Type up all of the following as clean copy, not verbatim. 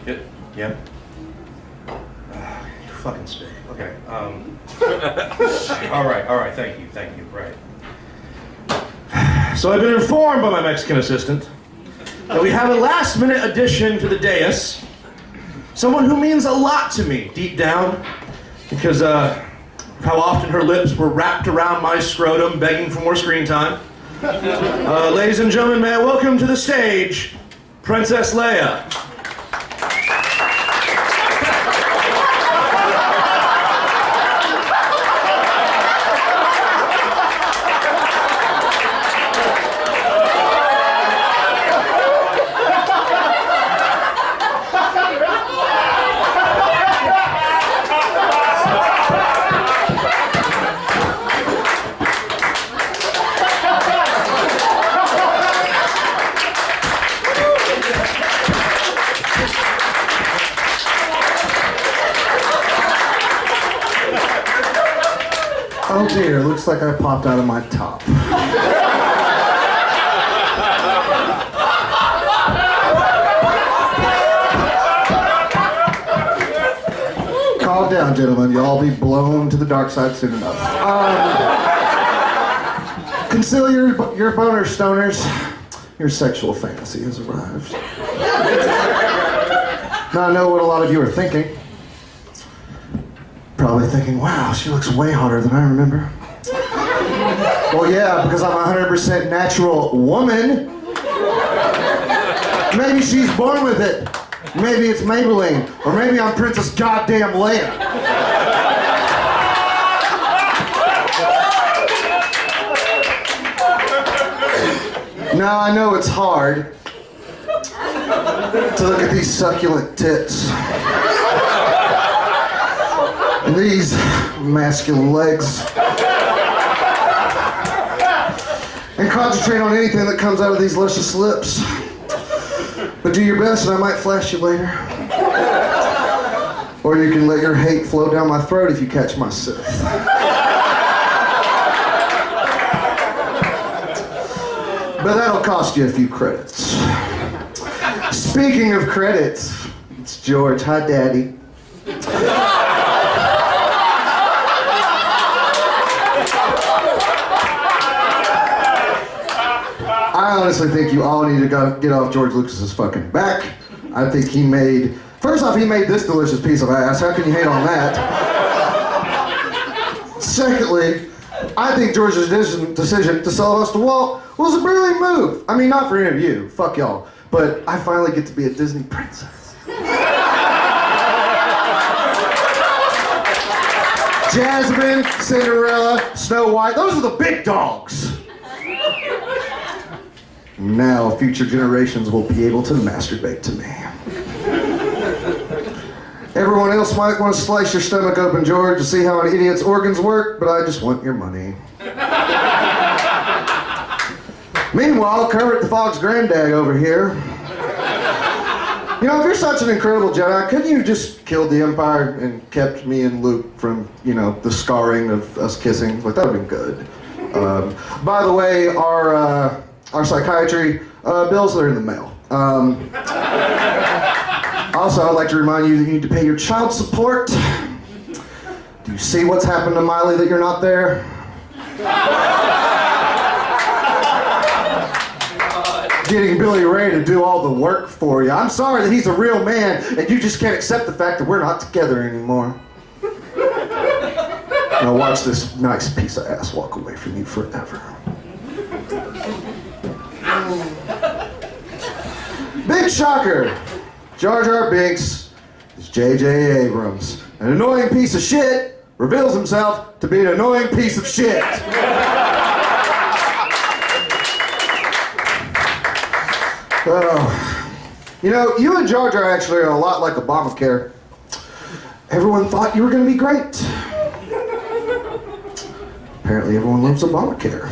Yeah? You fucking spit. Okay. All right, thank you, right. So I've been informed by my Mexican assistant that we have a last-minute addition to the dais. Someone who means a lot to me, deep down, because of how often her lips were wrapped around my scrotum, begging for more screen time. Ladies and gentlemen, may I welcome to the stage, Princess Leia. Oh dear, looks like I popped out of my top. Calm down, gentlemen. You'll all be blown to the dark side soon enough. Conceal your boner, stoners. Your sexual fantasy has arrived. Now I know what a lot of you are thinking. Probably thinking, wow, she looks way hotter than I remember. Well, yeah, because I'm a 100% natural woman. Maybe she's born with it. Maybe it's Maybelline. Or maybe I'm Princess Goddamn Leia. Now, I know it's hard to look at these succulent tits. And these masculine legs. And concentrate on anything that comes out of these luscious lips. But do your best and I might flash you later. Or you can let your hate flow down my throat if you catch my sith. But that'll cost you a few credits. Speaking of credits, it's George. Hi, Daddy. I honestly think you all need to go get off George Lucas's fucking back. I think he made... First off, he made this delicious piece of ass. How can you hate on that? Secondly, I think George's decision to sell us to Walt was a brilliant move. I mean, not for any of you. Fuck y'all. But I finally get to be a Disney princess. Jasmine, Cinderella, Snow White, those are the big dogs. Now future generations will be able to masturbate to me. Everyone else might want to slice your stomach open, George, to see how an idiot's organs work, but I just want your money. Meanwhile, Kermit the Frog's granddad over here. You know, if you're such an incredible Jedi, couldn't you just killed the Empire and kept me and Luke from, you know, the scarring of us kissing? Like, that would have been good. By the way, our psychiatry bills are in the mail. Also, I'd like to remind you that you need to pay your child support. Do you see what's happened to Miley that you're not there? Getting Billy Ray to do all the work for you. I'm sorry that he's a real man and you just can't accept the fact that we're not together anymore. Now watch this nice piece of ass walk away from you forever. Big shocker! Jar Jar Binks is J.J. Abrams. An annoying piece of shit reveals himself to be an annoying piece of shit. Oh. You know, you and Jar Jar actually are a lot like Obamacare. Everyone thought you were going to be great. Apparently everyone loves Obamacare.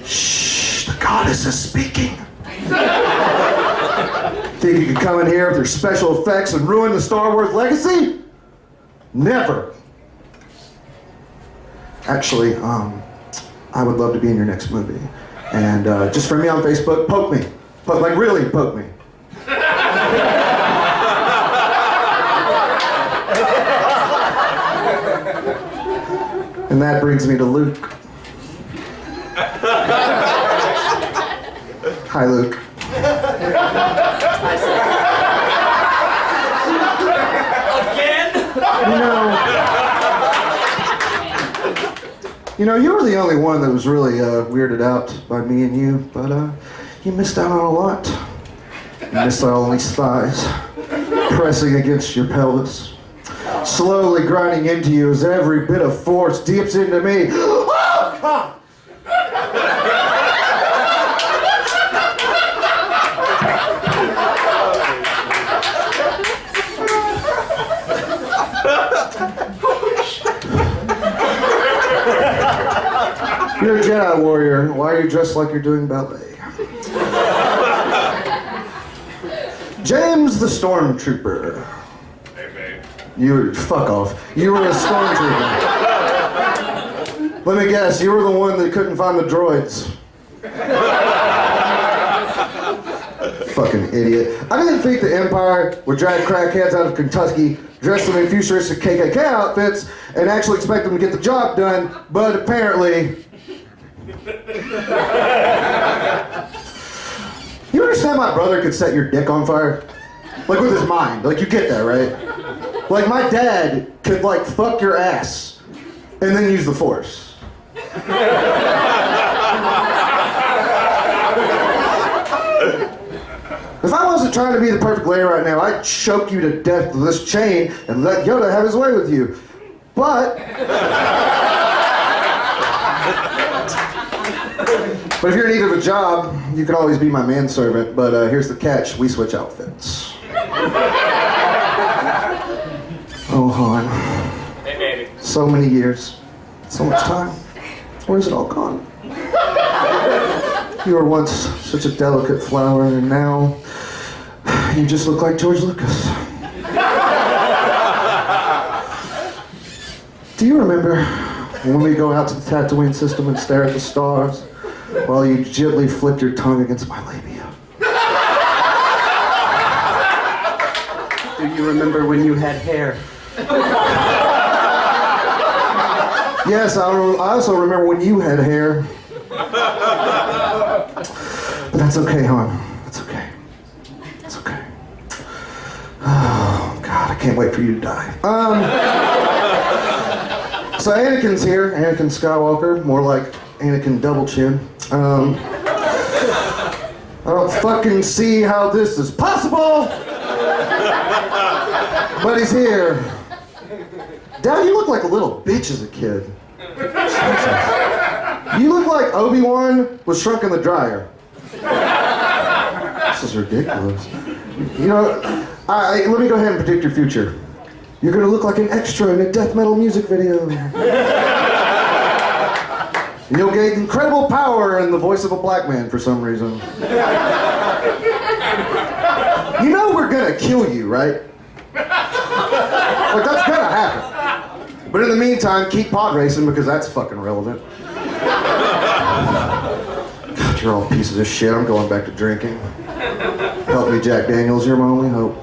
Shh, the goddess is speaking. Think you could come in here with your special effects and ruin the Star Wars legacy? Never. Actually, I would love to be in your next movie. And just friend me on Facebook, poke me. Like really poke me. And that brings me to Luke. Hi, Luke. You know, you were the only one that was really weirded out by me and you, but you missed out on a lot. You missed out on these thighs, pressing against your pelvis, slowly grinding into you as every bit of force dips into me. Oh, God! You're a Jedi warrior. Why are you dressed like you're doing ballet? James the Stormtrooper. Hey, babe. Fuck off. You were a stormtrooper. Let me guess, you were the one that couldn't find the droids. Fucking idiot. I didn't think the Empire would drag crackheads out of Kentucky, dress them in futuristic KKK outfits, and actually expect them to get the job done, but apparently... You understand my brother could set your dick on fire? Like with his mind. Like you get that, right? Like my dad could like fuck your ass and then use the force. If I wasn't trying to be the perfect Leia right now, I'd choke you to death with this chain and let Yoda have his way with you. But if you're in need of a job, you can always be my manservant. But here's the catch: we switch outfits. Oh, hon. Hey, baby. So many years, so much time. Where's it all gone? You were once such a delicate flower, and now you just look like George Lucas. Do you remember when we go out to the Tatooine system and stare at the stars while you gently flick your tongue against my labia? Do you remember when you had hair? Yes, I also remember when you had hair. But that's okay, hon. That's okay. It's okay. Oh, God, I can't wait for you to die. So Anakin's here. Anakin Skywalker. More like Anakin Double Chin. I don't fucking see how this is possible! But he's here. Dad, you look like a little bitch as a kid. Jesus. You look like Obi-Wan was shrunk in the dryer. This is ridiculous. You know, let me go ahead and predict your future. You're gonna look like an extra in a death metal music video. You'll gain incredible power in the voice of a black man for some reason. You know we're gonna kill you, right? Like, that's gonna happen. But in the meantime, keep pod racing because that's fucking relevant. God, you're all pieces of shit. I'm going back to drinking. Help me, Jack Daniels. You're my only hope.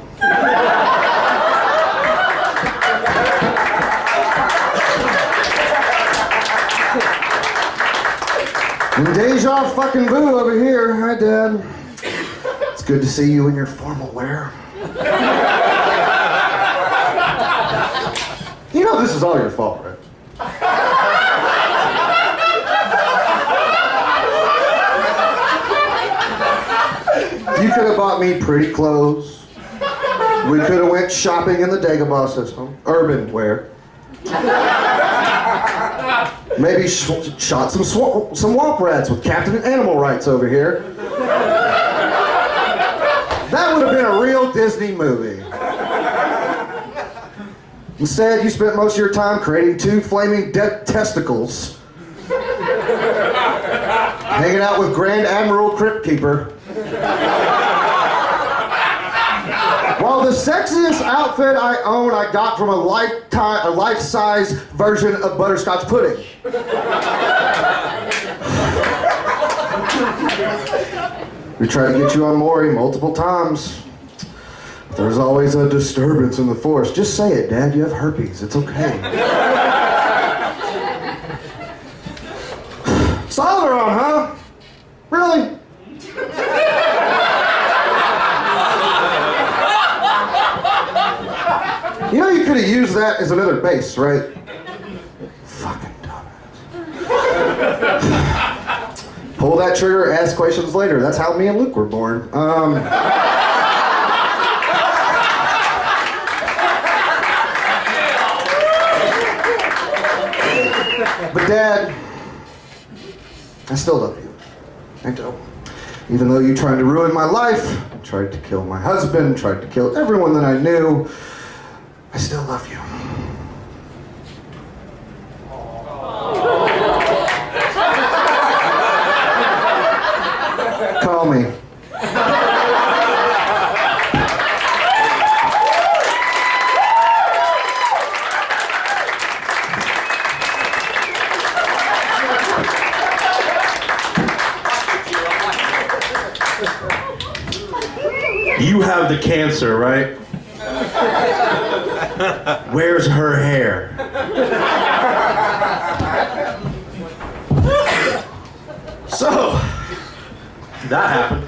And Deja fucking Vu over here. Hi, Dad. It's good to see you in your formal wear. You know this is all your fault, right? You could have bought me pretty clothes. We could have went shopping in the Dagobah system. Urban wear. Maybe shot some swamp rats with Captain Animal Rights over here. That would have been a real Disney movie. Instead, you spent most of your time creating two flaming dead testicles, hanging out with Grand Admiral Crypt Keeper, while the sexiest outfit I own I got from a life-size version of butterscotch pudding. We tried to get you on Maury multiple times. There's always a disturbance in the force. Just say it, Dad. You have herpes. It's okay. Solderon, huh? Really? You know you could have used that as another base, right? Fucking dumbass. Pull that trigger, ask questions later. That's how me and Luke were born. But Dad, I still love you. I do. Even though you tried to ruin my life, tried to kill my husband, tried to kill everyone that I knew, I still love you. Call me. You have the cancer, right? Where's her hair? So, that happened.